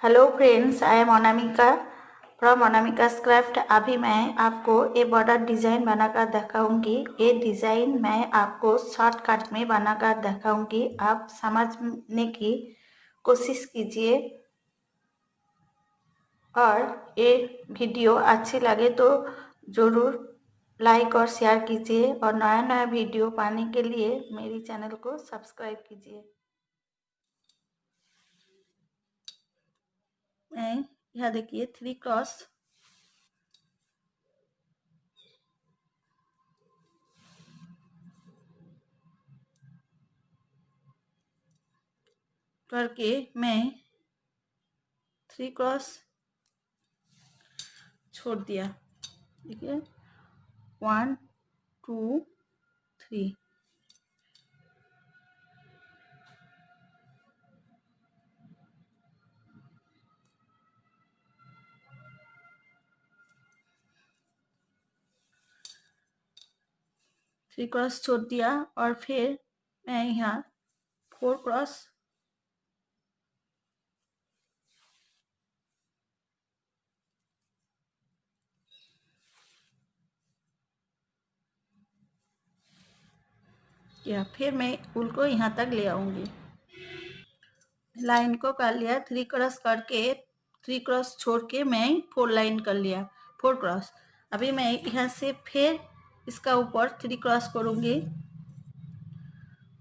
Hello friends, I am Anamika from Anamika's craft. अभी मैं आपको ये बॉर्डर डिज़ाइन बनाकर दिखाऊंगी। ये डिज़ाइन मैं आपको शॉर्टकट में बनाकर दिखाऊंगी। आप समझने की कोशिश कीजिए और ये वीडियो अच्छी लगे तो ज़रूर लाइक और शेयर कीजिए और नया नया वीडियो पाने के लिए मेरी चैनल को सब्सक्राइब कीजिए। मैं यहाँ देखिए 3 क्रॉस करके मैं 3 क्रॉस छोड़ दिया। ठीक है, 1 2 3। थ्री क्रॉस छोड़ दिया और फिर मैं यहाँ 4 क्रॉस किया। फिर मैं उल को यहाँ तक ले आऊंगी। लाइन को कर लिया, 3 क्रॉस करके 3 क्रॉस छोड़ के मैं 4 लाइन कर लिया, 4 क्रॉस। अभी मैं यहाँ से फिर इसका ऊपर 3 क्रॉस करूंगी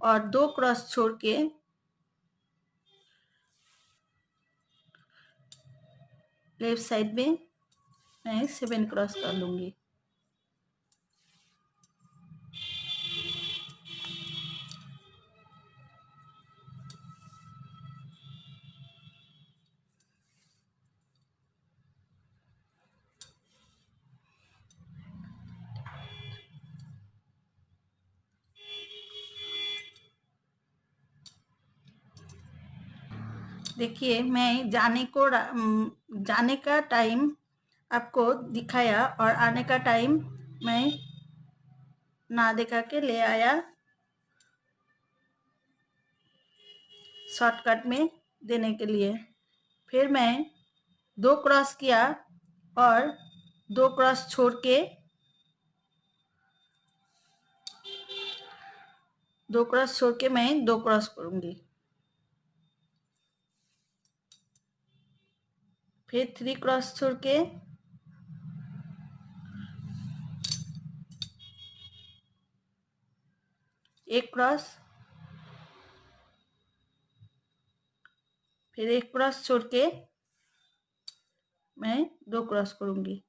और 2 क्रॉस छोड़ के लेफ्ट साइड में मैं 7 क्रॉस कर लूंगी। देखिए, मैं जाने का टाइम आपको दिखाया और आने का टाइम मैं ना दिखा के ले आया शॉर्टकट में देने के लिए। फिर मैं 2 क्रॉस किया और 2 क्रॉस छोड़ के 2 क्रॉस छोड़ के मैं 2 क्रॉस करूंगी। फिर 3 क्रॉस छोड़ के एक क्रॉस, फिर एक क्रॉस छोड़ के मैं 2 क्रॉस करूंगी।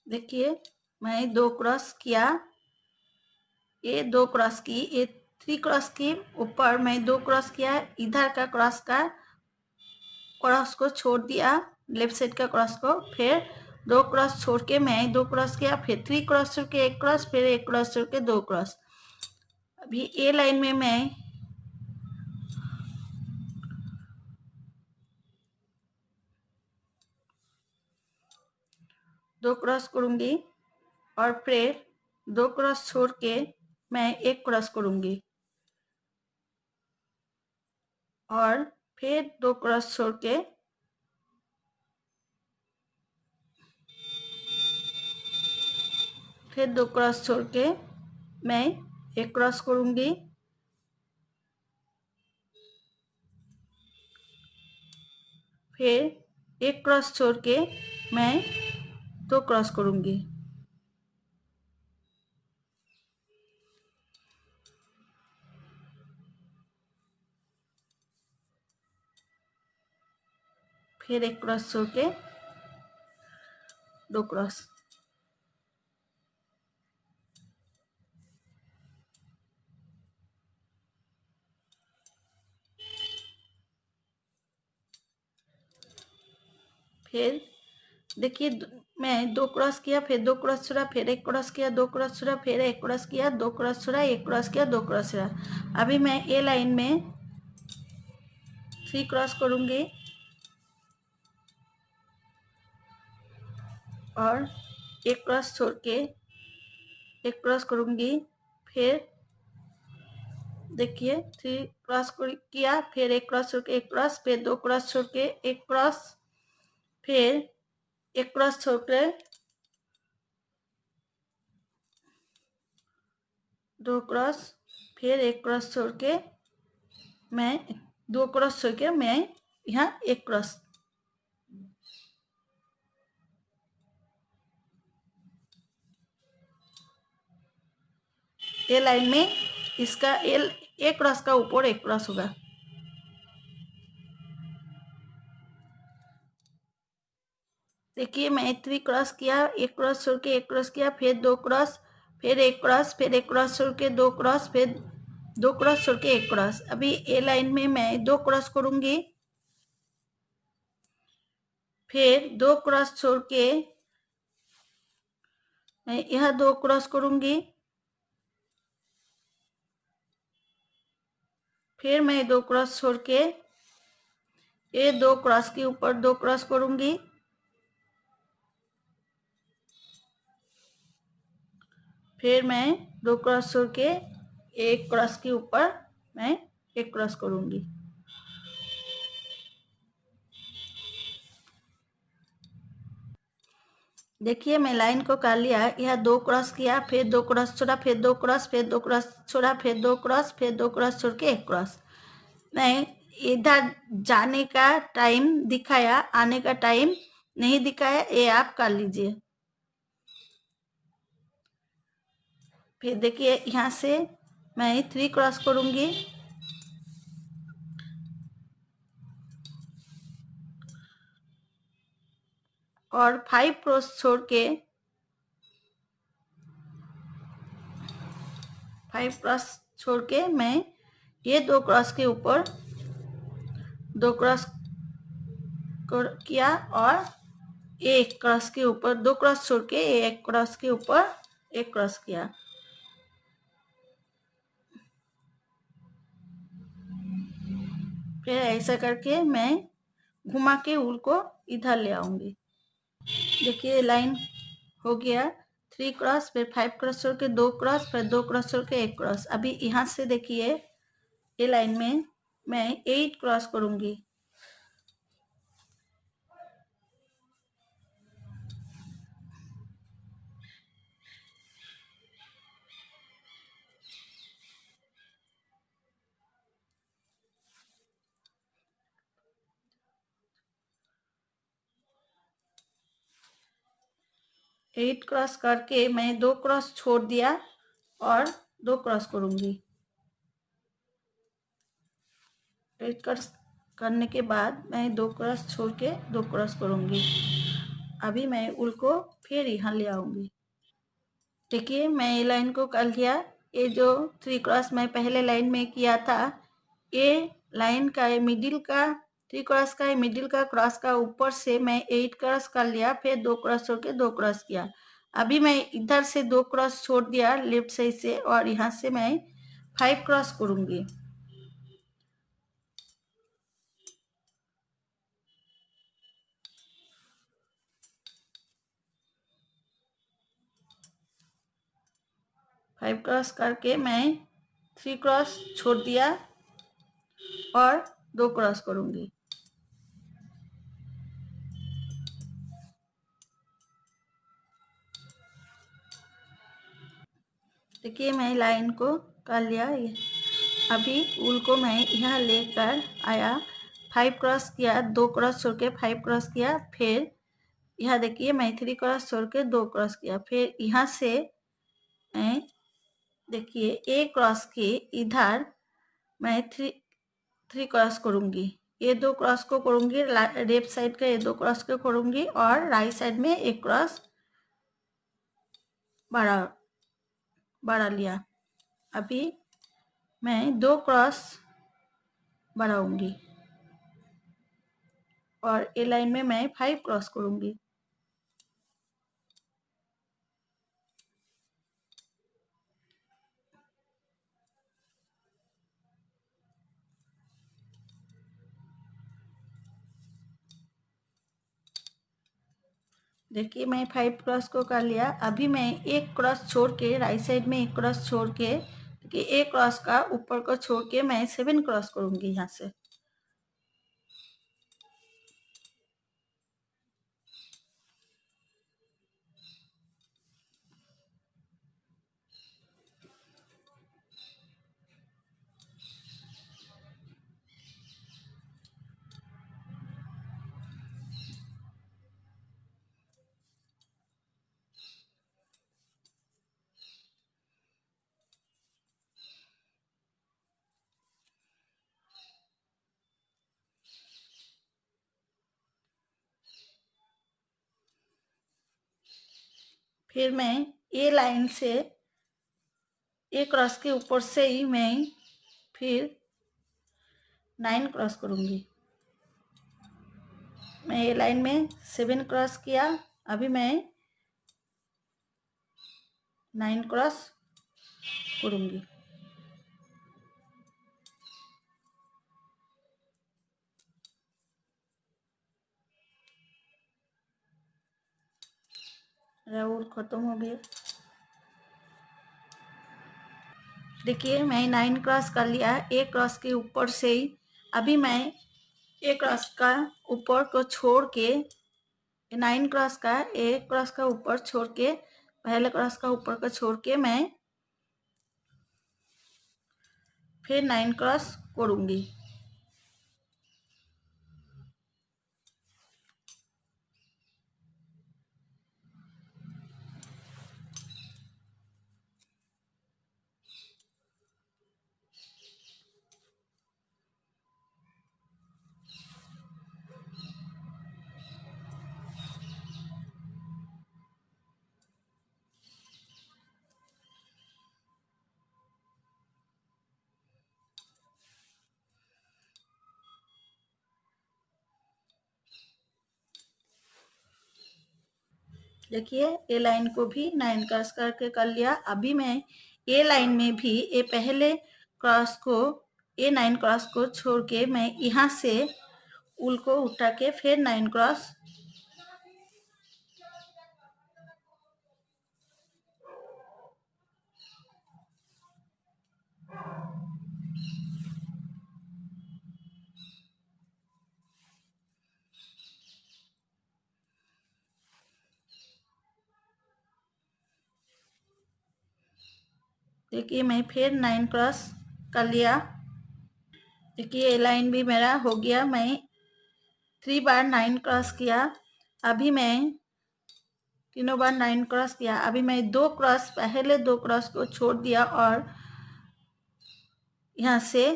देखिए, मैं 2 क्रॉस किया, ये 2 क्रॉस की, ये 3 क्रॉस की ऊपर मैं 2 क्रॉस किया, इधर का क्रॉस को छोड़ दिया, लेफ्ट साइड का क्रॉस को। फिर 2 क्रॉस छोड़ के मैं 2 क्रॉस किया, फिर 3 क्रॉस छोड़ के एक क्रॉस, फिर एक क्रॉस छोड़ के 2 क्रॉस। अभी ए लाइन में मैं 2 क्रॉस करूंगी और फिर 2 क्रॉस छोड़ के मैं एक क्रॉस करूंगी और फिर 2 क्रॉस छोड़ के फिर 2 क्रॉस छोड़ के मैं एक क्रॉस करूंगी, फिर एक क्रॉस छोड़ के मैं 2 क्रॉस करूंगी। फिर एक क्रॉस छोड़ के 2 क्रॉस। फिर देखिए, मैं 2 क्रॉस किया, फिर 2 क्रॉस छोड़ा, फिर एक क्रॉस किया, 2 क्रॉस छोड़ा, फिर एक क्रॉस किया, 2 क्रॉस छोड़ा, एक क्रॉस किया, 2 क्रॉस छोड़ा। अभी मैं ए लाइन में 3 क्रॉस करूंगी और एक क्रॉस छोड़ के एक क्रॉस करूंगी, फिर देखिए 3 क्रॉस किया, फिर एक क्रॉस छोड़ के एक क्रॉस, फिर 2 क्रॉस छोड़ के एक क्रॉस, फिर एक क्रॉस छोड़ के 2 क्रॉस, फिर एक क्रॉस छोड़ के मैं 2 क्रॉस छोड़ के मैं यहाँ एक क्रॉस। ये लाइन में इसका एक क्रॉस का ऊपर एक क्रॉस होगा। देखिए मैं 3 क्रॉस किया, एक क्रॉस छोड़ के एक क्रॉस किया, फिर 2 क्रॉस, फिर एक क्रॉस, फिर एक क्रॉस छोड़ के 2 क्रॉस, फिर 2 क्रॉस छोड़ के एक क्रॉस। अभी ए लाइन में मैं 2 क्रॉस करूंगी, फिर 2 क्रॉस छोड़ के मैं यह 2 क्रॉस करूंगी, फिर मैं 2 क्रॉस छोड़ के ये 2 क्रॉस के ऊपर 2 क्रॉस करूंगी, फिर मैं 2 क्रॉस छोड़ के एक क्रॉस के ऊपर मैं एक क्रॉस करूंगी। देखिए मैं लाइन को कर लिया, यह 2 क्रॉस किया, फिर 2 क्रॉस छोड़ा, फिर 2 क्रॉस, फिर 2 क्रॉस छोड़ा, फिर 2 क्रॉस, फिर 2 क्रॉस छोड़ के एक क्रॉस। मैं इधर जाने का टाइम दिखाया, आने का टाइम नहीं दिखाया, ये आप कर लीजिए। फिर देखिए यहाँ से मैं 3 क्रॉस करूंगी, और 5 क्रॉस छोड़ के 5 क्रॉस छोड़ के मैं ये 2 क्रॉस के ऊपर 2 क्रॉस किया, और एक क्रॉस के ऊपर 2 क्रॉस छोड़ के एक क्रॉस के ऊपर एक क्रॉस किया। फिर ऐसा करके मैं घुमा के ऊल को इधर ले आऊंगी। देखिए लाइन हो गया, 3 क्रॉस, फिर 5 क्रॉस छोड़ के 2 क्रॉस, फिर 2 क्रॉस छोड़ के एक क्रॉस। अभी यहाँ से देखिए ये लाइन में मैं 8 क्रॉस करूंगी। एट क्रॉस करके मैं 2 क्रॉस छोड़ दिया और 2 क्रॉस करूंगी। 8 क्रॉस करने के बाद मैं 2 क्रॉस छोड़ के 2 क्रॉस करूंगी। अभी मैं उल को फिर यहाँ ले आऊंगी। देखिए मैं ये लाइन को कर लिया। ये जो 3 क्रॉस मैं पहले लाइन में किया था, ये लाइन का मिडिल का 3 क्रॉस का मिडिल का क्रॉस का ऊपर से मैं 8 क्रॉस कर लिया, फिर 2 क्रॉस छोड़ के 2 क्रॉस किया। अभी मैं इधर से 2 क्रॉस छोड़ दिया लेफ्ट साइड से, और यहाँ से मैं 5 क्रॉस करूंगी। फाइव क्रॉस करके मैं 3 क्रॉस छोड़ दिया और 2 क्रॉस करूंगी। देखिए मैं लाइन को कर लिया। अभी उल को मैं यहाँ लेकर आया, 5 क्रॉस किया, 2 क्रॉस छोड़ के 5 क्रॉस किया, फिर यहाँ देखिए मैं 3 क्रॉस छोड़ के 2 क्रॉस किया, फिर यहाँ से मैं देखिए एक क्रॉस के इधर मैं 3 क्रॉस करूंगी। ये 2 क्रॉस को करूंगी, लेफ्ट साइड का ये 2 क्रॉस को करूंगी, और राइट साइड में एक क्रॉस बढ़ा लिया। अभी मैं 2 क्रॉस बढ़ाऊंगी, और ए लाइन में मैं 5 क्रॉस करूंगी। देखिए मैं 5 क्रॉस को कर लिया। अभी मैं एक क्रॉस छोड़ के, राइट साइड में एक क्रॉस छोड़ के, देखिए एक क्रॉस का ऊपर को छोड़ के मैं 7 क्रॉस करूँगी यहाँ से। फिर मैं ए लाइन से, ए क्रॉस के ऊपर से ही मैं फिर 9 क्रॉस करूँगी। मैं ए लाइन में 7 क्रॉस किया, अभी मैं 9 क्रॉस करूँगी। राउंड खत्म हो गया। देखिए मैं 9 क्रॉस कर लिया, एक क्रॉस के ऊपर से ही। अभी मैं एक क्रॉस का ऊपर को छोड़ के, 9 क्रॉस का एक क्रॉस का ऊपर छोड़ के, पहले क्रॉस का ऊपर को छोड़ के मैं फिर 9 क्रॉस करूँगी। देखिए ए लाइन को भी 9 क्रॉस करके कर लिया। अभी मैं ए लाइन में भी ए पहले क्रॉस को, ए 9 क्रॉस को छोड़ के मैं यहाँ से उल को उठा के फिर 9 क्रॉस, देखिए मैं फिर 9 क्रॉस कर लिया। देखिए ए लाइन भी मेरा हो गया। मैं 3 बार 9 क्रॉस किया। अभी मैं तीनों बार 9 क्रॉस किया। अभी मैं 2 क्रॉस, पहले 2 क्रॉस को छोड़ दिया और यहाँ से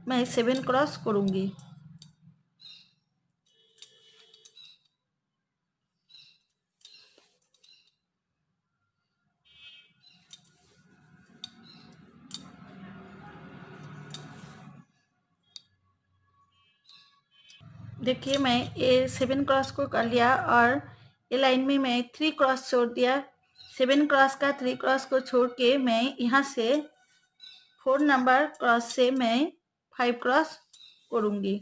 मैं 7 क्रॉस करूँगी। देखिए मैं ये 7 क्रॉस को कर लिया और ये लाइन में मैं 3 क्रॉस छोड़ दिया। 7 क्रॉस का 3 क्रॉस को छोड़ के मैं यहाँ से 4 नंबर क्रॉस से मैं 5 क्रॉस करूँगी।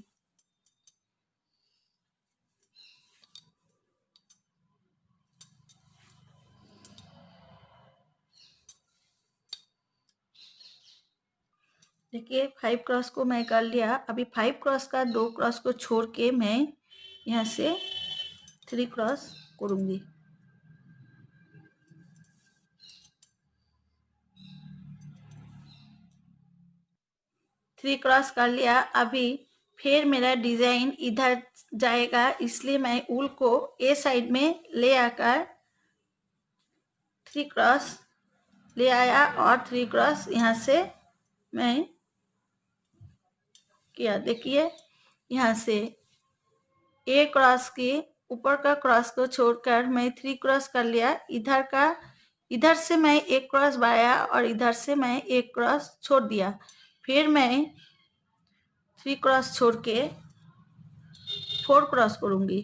देखिए 5 क्रॉस को मैं कर लिया। अभी 5 क्रॉस का 2 क्रॉस को छोड़ के मैं यहाँ से 3 क्रॉस करूँगी। थ्री क्रॉस कर लिया। अभी फिर मेरा डिजाइन इधर जाएगा, इसलिए मैं ऊल को ए साइड में ले आकर 3 क्रॉस ले आया और 3 क्रॉस यहाँ से मैं किया। देखिए यहाँ से ए क्रॉस के ऊपर का क्रॉस को छोड़कर मैं 3 क्रॉस कर लिया। इधर का, इधर से मैं एक क्रॉस बढ़ाया और इधर से मैं एक क्रॉस छोड़ दिया। फिर मैं 3 क्रॉस छोड़ के 4 क्रॉस करूँगी।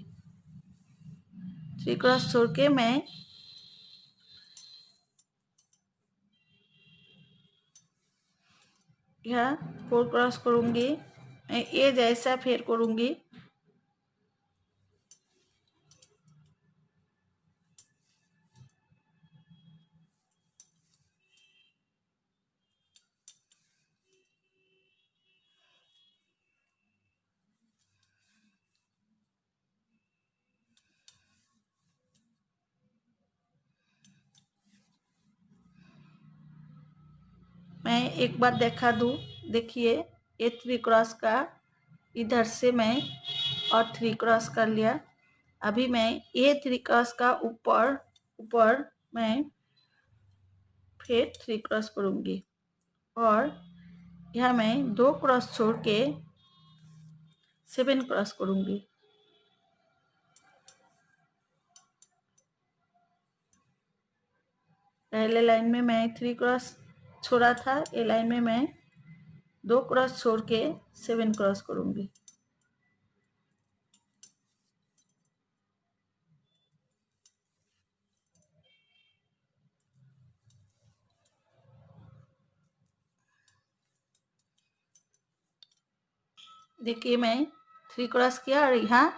3 क्रॉस छोड़ के मैं यह 4 क्रॉस करूँगी। मैं ए जैसा फिर करूँगी। मैं एक बार दिखा दूँ। देखिए ये 3 क्रॉस का इधर से मैं और 3 क्रॉस कर लिया। अभी मैं ये 3 क्रॉस का ऊपर मैं फिर 3 क्रॉस करूँगी और यहाँ मैं 2 क्रॉस छोड़ के 7 क्रॉस करूँगी। पहले लाइन में मैं 3 क्रॉस छोड़ा था, ये लाइन में मैं 2 क्रॉस छोड़ के 7 क्रॉस करूँगी। देखिए मैं 3 क्रॉस किया और यहाँ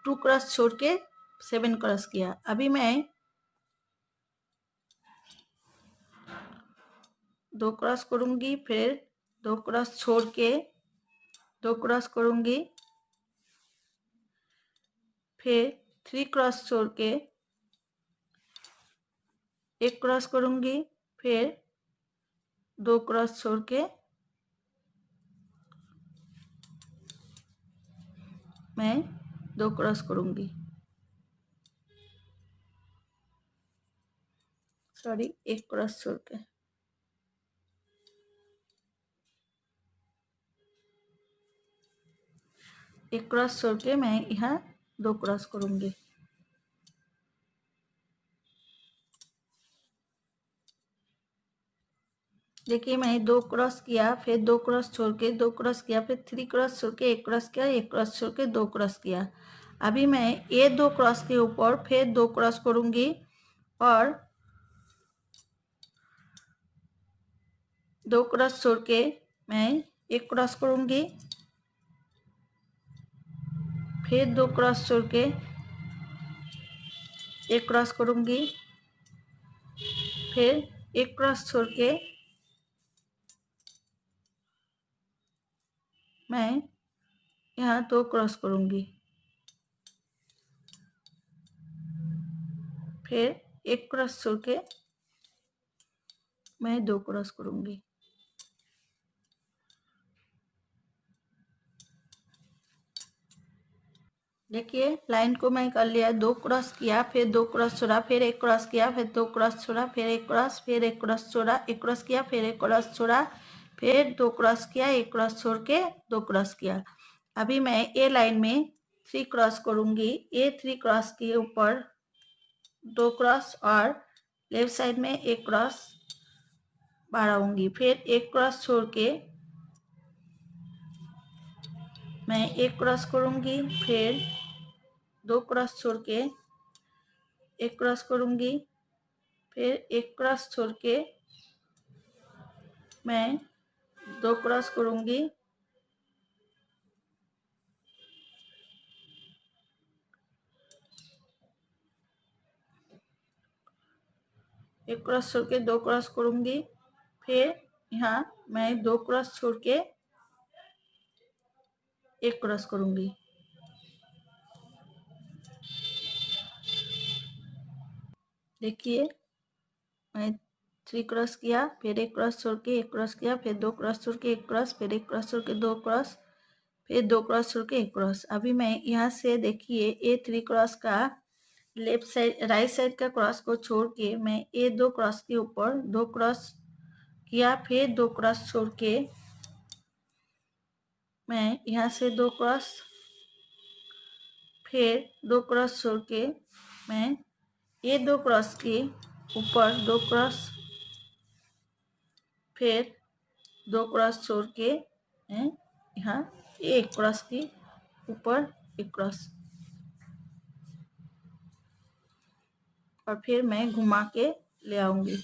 2 क्रॉस छोड़ के 7 क्रॉस किया। अभी मैं 2 क्रॉस करूँगी, फिर 2 क्रॉस छोड़ के 2 क्रॉस करूँगी, फिर 3 क्रॉस छोड़ के 1 क्रॉस करूँगी, फिर 2 क्रॉस छोड़ के मैं 2 क्रॉस करूँगी। सॉरी, 1 क्रॉस छोड़ के। एक क्रॉस छोड़ के मैं यहाँ 2 क्रॉस करूँगी। देखिए मैं 2 क्रॉस किया, फिर 2 क्रॉस छोड़ के 2 क्रॉस किया, फिर 3 क्रॉस छोड़ के 1 क्रॉस किया, 1 क्रॉस छोड़ के 2 क्रॉस किया। अभी मैं ये 2 क्रॉस के ऊपर फिर 2 क्रॉस करूँगी और 2 क्रॉस छोड़ के मैं 1 क्रॉस करूँगी, फिर 2 क्रॉस छोड़ के 1 क्रॉस करूँगी, फिर 1 क्रॉस छोड़ के मैं यहाँ 2 क्रॉस करूँगी, फिर 1 क्रॉस छोड़ के मैं 2 क्रॉस करूँगी। देखिए लाइन को मैं कर लिया, 2 क्रॉस किया, फिर 2 क्रॉस छोड़ा, फिर 1 क्रॉस किया, फिर 2 क्रॉस छोड़ा, फिर 1 क्रॉस, फिर 1 क्रॉस छोड़ा, 1 क्रॉस किया, फिर 1 क्रॉस छोड़ा, फिर 2 क्रॉस किया, 1 क्रॉस छोड़ के 2 क्रॉस किया। अभी मैं ए लाइन में 3 क्रॉस करूँगी। ये 3 क्रॉस के ऊपर 2 क्रॉस और लेफ्ट साइड में 1 क्रॉस बढ़ाऊंगी, फिर 1 क्रॉस छोड़ के मैं 1 क्रॉस करूँगी, फिर 2 क्रॉस छोड़ के 1 क्रॉस करूँगी, फिर 1 क्रॉस छोड़ के मैं 2 क्रॉस करूँगी, एक क्रॉस छोड़ के 2 क्रॉस करूँगी, फिर यहाँ मैं 2 क्रॉस छोड़ के 1 क्रॉस करूँगी। देखिए मैं 3 क्रॉस किया, फिर 1 क्रॉस छोड़ के 1 क्रॉस किया, फिर 2 क्रॉस छोड़ के 1 क्रॉस, फिर 1 क्रॉस छोड़ के 2 क्रॉस, फिर 2 क्रॉस छोड़ के 1 क्रॉस। अभी मैं यहाँ से देखिए ये 3 क्रॉस का लेफ्ट साइड राइट साइड का क्रॉस को छोड़ के मैं ये 2 क्रॉस के ऊपर 2 क्रॉस किया, फिर 2 क्रॉस छोड़ के मैं यहाँ से 2 क्रॉस, फिर 2 क्रॉस छोड़ के मैं ये 2 क्रॉस के ऊपर 2 क्रॉस, फिर 2 क्रॉस छोड़ के मैं यहाँ 1 क्रॉस के ऊपर 1 क्रॉस और फिर मैं घुमा के ले आऊँगी।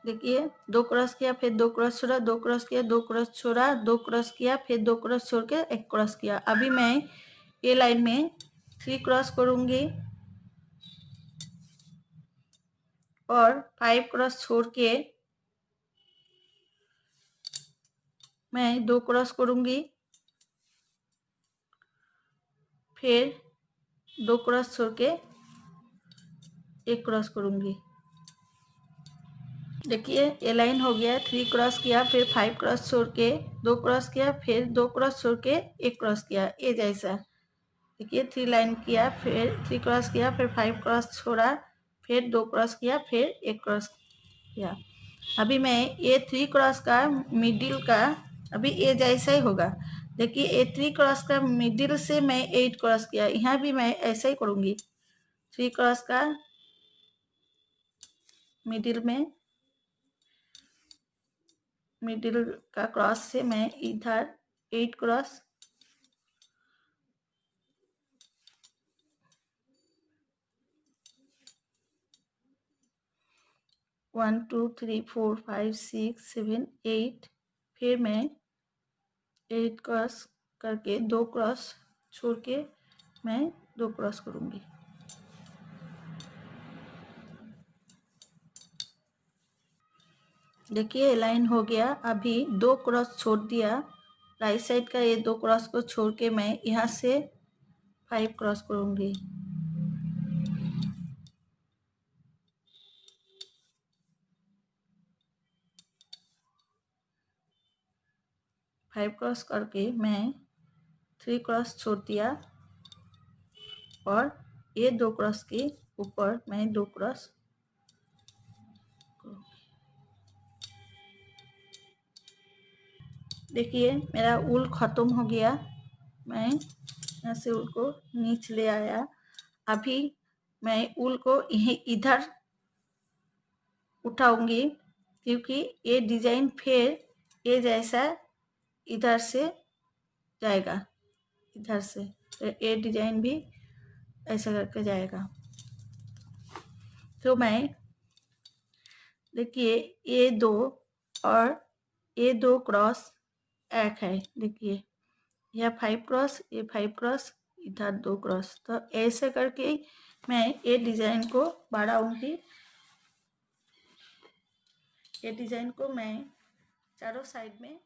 देखिए 2 क्रॉस किया, फिर 2 क्रॉस छोड़ा, 2 क्रॉस किया, 2 क्रॉस छोड़ा, 2 क्रॉस किया, फिर 2 क्रॉस छोड़ के 1 क्रॉस किया। अभी मैं ये लाइन में 3 क्रॉस करूँगी और 5 क्रॉस छोड़ के मैं 2 क्रॉस करूँगी, फिर 2 क्रॉस छोड़ के 1 क्रॉस करूँगी। देखिए ये लाइन हो गया, 3 क्रॉस किया, फिर 5 क्रॉस छोड़ के 2 क्रॉस किया, फिर 2 क्रॉस छोड़ के 1 क्रॉस किया, ये जैसा। देखिए 3 लाइन किया, फिर 3 क्रॉस किया, फिर 5 क्रॉस छोड़ा, फिर 2 क्रॉस किया, फिर 1 क्रॉस किया। अभी मैं ये 3 क्रॉस का मिडिल का अभी ये जैसा ही होगा। देखिए ये 3 क्रॉस का मिडिल से मैं 8 क्रॉस किया, यहाँ भी मैं ऐसा ही करूँगी। 3 क्रॉस का मिडिल में, मिडिल का क्रॉस से मैं इधर 8 क्रॉस, 1 2 3 4 5 6 7 8, फिर मैं 8 क्रॉस करके 2 क्रॉस छोड़ के मैं 2 क्रॉस करूँगी। देखिए लाइन हो गया। अभी 2 क्रॉस छोड़ दिया, राइट साइड का ये 2 क्रॉस को छोड़ के मैं यहाँ से 5 क्रॉस करूँगी। फाइव क्रॉस करके मैं 3 क्रॉस छोड़ दिया और ये 2 क्रॉस के ऊपर मैं 2 क्रॉस। देखिए मेरा ऊल ख़त्म हो गया, मैं यहाँ से ऊल को नीचे ले आया। अभी मैं ऊल को इधर उठाऊंगी, क्योंकि ये डिज़ाइन फिर ये जैसा इधर से जाएगा, इधर से ये डिज़ाइन भी ऐसा करके जाएगा। तो मैं देखिए ये 2 और ये 2 क्रॉस एक है। देखिए यह 5 क्रॉस, ये 5 क्रॉस, इधर 2 क्रॉस। तो ऐसे करके मैं ये डिज़ाइन को बढ़ाऊंगी। ये डिज़ाइन को मैं चारों साइड में